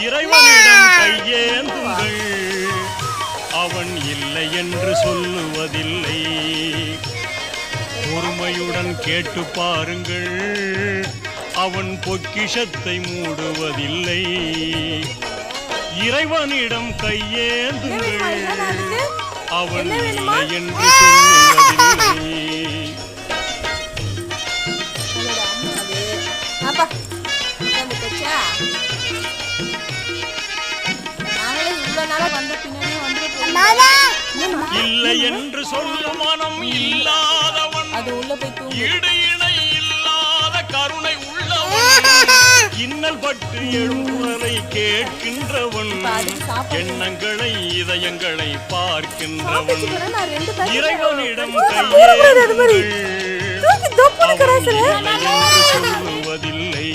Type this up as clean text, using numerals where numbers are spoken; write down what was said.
இறைவனிடம் கையேந்துங்கள், அவன் இல்லை என்று சொல்லுவதில்லை. பொறுமையுடன் கேட்டு பாருங்கள், அவன் பொக்கிஷத்தை மூடுவதில்லை. இறைவனிடம் கையேந்துங்கள், அவன் இல்லை என்று சொல்லுவதில்லை. இல்லை என்று சொல்லும் மனம் இல்லாதவன், ஈடு இணை இல்லாத கருணை உள்ளவன், இன்னல் பட்டு எழும்புவதை கேட்கின்றவன், எண்ணங்களை இதயங்களை பார்க்கின்றவன். இறைவனிடம் கையேந்துங்கள், அவன் இல்லை என்று சொல்லுவதில்லை.